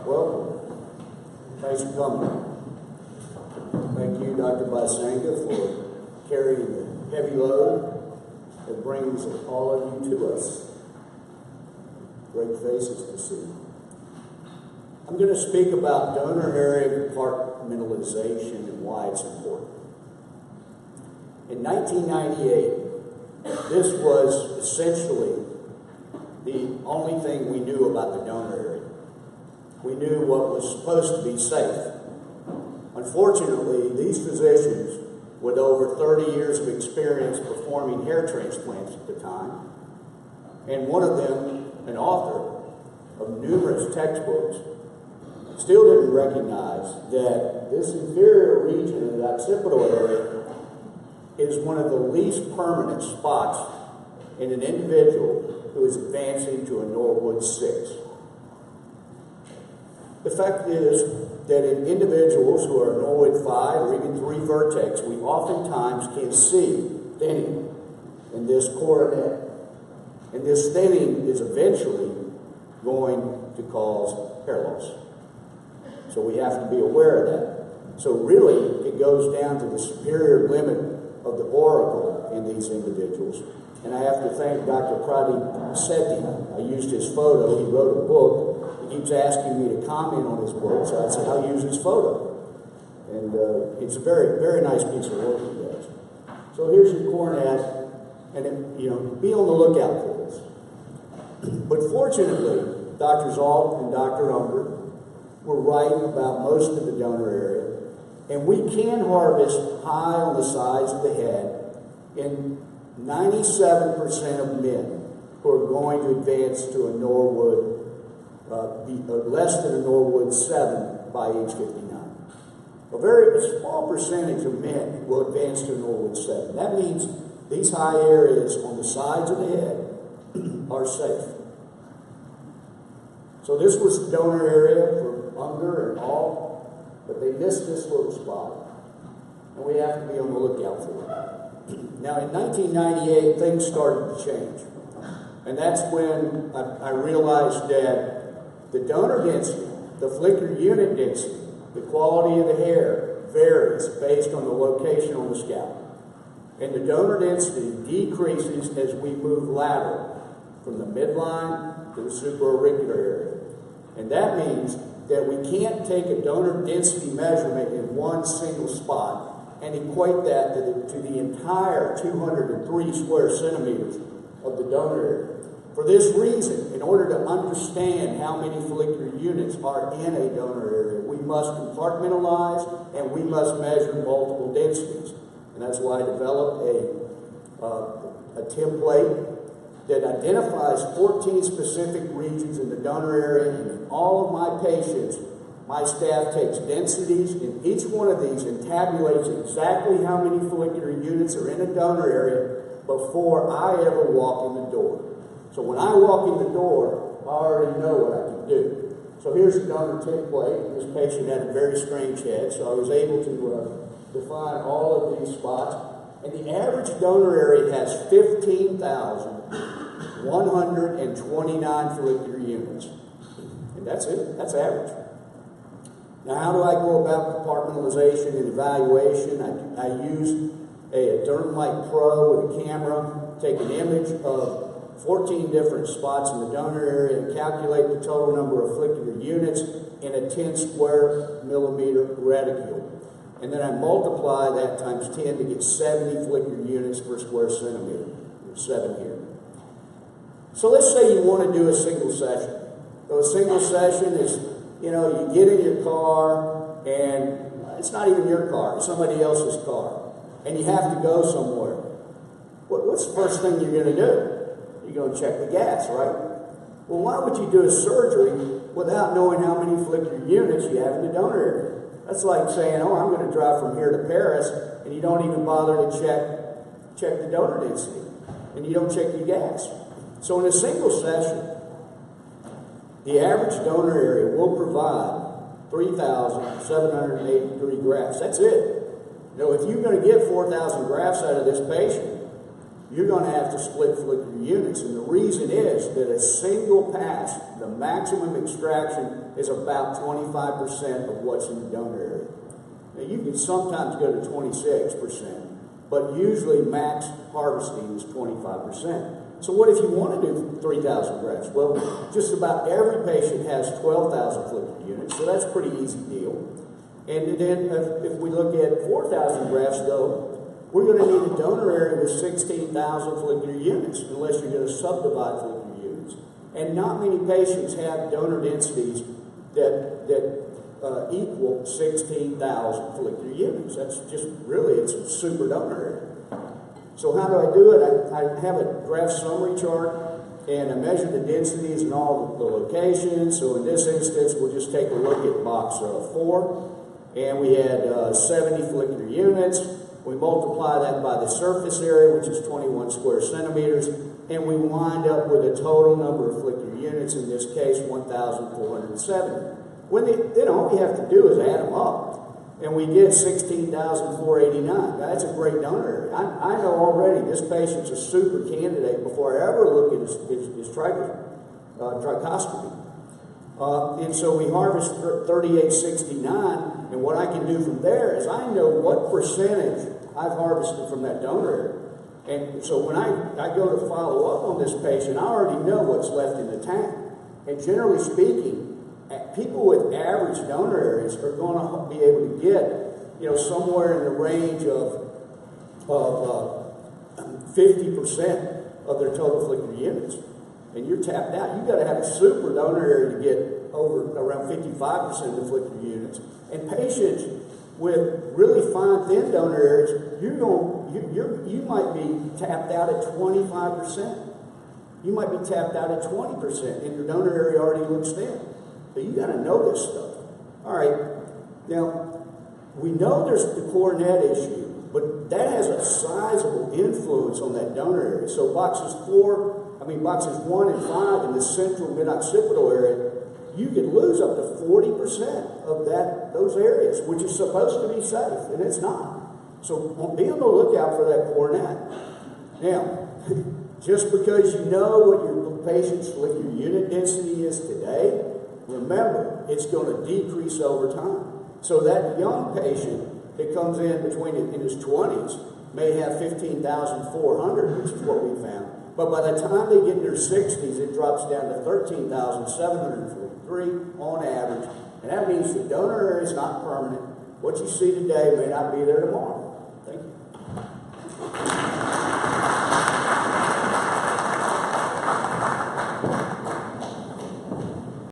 Welcome. Thanks for coming. Thank you, Dr. Basenga, for carrying the heavy load that brings all of you to us. Great faces to see. I'm going to speak about donor area compartmentalization and why it's important. In 1998, this was essentially the only thing we knew about the donor area. We knew what was supposed to be safe. Unfortunately, these physicians, with over 30 years of experience performing hair transplants at the time, and one of them, an author of numerous textbooks, still didn't recognize that this inferior region of the occipital area is one of the least permanent spots in an individual who is advancing to a Norwood 6. The fact is that in individuals who are Norwood 5 or even 3 vertex, we oftentimes can see thinning in this coronet. And this thinning is eventually going to cause hair loss. So we have to be aware of that. So really, it goes down to the superior limit of the auricle in these individuals. And I have to thank Dr. Pradeep Sethi. I used his photo. He wrote a book. He keeps asking me to comment on his book, so I said, I'll use his photo. And it's a very, very nice piece of work he does. So here's your coronet, and be on the lookout for this. But fortunately, Dr. Zalt and Dr. Unger were right about most of the donor area, and we can harvest high on the sides of the head in 97% of men who are going to advance to a Norwood, less than a Norwood 7 by age 59. A small percentage of men will advance to a Norwood 7. That means these high areas on the sides of the head are safe. So this was the donor area for Unger and all, but they missed this little spot. And we have to be on the lookout for it. Now in 1998, things started to change. And that's when I realized that the donor density, the follicular unit density, the quality of the hair varies based on the location on the scalp. And the donor density decreases as we move lateral from the midline to the supraauricular area. And that means that we can't take a donor density measurement in one single spot and equate that to the entire 203 square centimeters of the donor area. For this reason, in order to understand how many follicular units are in a donor area, we must compartmentalize and we must measure multiple densities. And that's why I developed a template that identifies 14 specific regions in the donor area. And in all of my patients, my staff takes densities in each one of these and tabulates exactly how many follicular units are in a donor area before I ever walk in the door. So when I walk in the door, I already know what I can do. So here's the donor template. This patient had a very strange head, so I was able to define all of these spots. And the average donor area has 15,129 follicular units. And that's it. That's average. Now, how do I go about compartmentalization and evaluation? I use a DermLight Pro with a camera, take an image of 14 different spots in the donor area and calculate the total number of follicular units in a 10 square millimeter reticule. And then I multiply that times 10 to get 70 follicular units per square centimeter. There's 7 here. So let's say you want to do a single session. So a single session is, you get in your car and it's not even your car, it's somebody else's car. And you have to go somewhere. What's the first thing you're going to do? You're going to check the gas, right? Well, why would you do a surgery without knowing how many follicular units you have in the donor area? That's like saying, oh, I'm going to drive from here to Paris, and you don't even bother to check the donor density, and you don't check your gas. So in a single session, the average donor area will provide 3,783 grafts. That's it. If you're going to get 4,000 grafts out of this patient, you're going to have to split follicular units. And the reason is that a single pass, the maximum extraction is about 25% of what's in the donor area. Now, you can sometimes go to 26%, but usually max harvesting is 25%. So what if you want to do 3,000 grafts? Well, just about every patient has 12,000 follicular units, so that's a pretty easy deal. And then if we look at 4,000 grafts, though, we're going to need a donor area with 16,000 follicular units, unless you're going to subdivide follicular units. And not many patients have donor densities that equal 16,000 follicular units. That's just really, it's a super donor area. So how do I do it? I have a graft summary chart, and I measure the densities in all the locations. So in this instance, we'll just take a look at box 4, and we had 70 follicular units. We multiply that by the surface area, which is 21 square centimeters, and we wind up with a total number of follicular units, in this case 1,470. Then all we have to do is add them up, and we get 16,489. Now, that's a great donor area. I know already this patient's a super candidate before I ever look at his trichoscopy. And so we harvest 3869, and what I can do from there is I know what percentage I've harvested from that donor area. And so when I go to follow up on this patient, I already know what's left in the tank. And generally speaking, people with average donor areas are going to be able to get, somewhere in the range of 50% of their total follicular units. And you're tapped out. You've got to have a super donor area to get around 55% of the follicular units. And patients with really fine, thin donor areas, you might be tapped out at 25%. You might be tapped out at 20%, and your donor area already looks thin. So you got to know this stuff. All right. Now, we know there's the coronet issue, but that has a sizable influence on that donor area. So boxes 1 and 5 in the central mid-occipital area, you could lose up to 40% of those areas, which is supposed to be safe, and it's not. So be on the lookout for that coronet. Now, just because you know what your patient's follicular unit density is today, remember, it's going to decrease over time. So that young patient that comes in his 20s may have 15,400, which is what we found. But by the time they get in their 60s, it drops down to 13,743 on average. And that means the donor area is not permanent. What you see today may not be there tomorrow.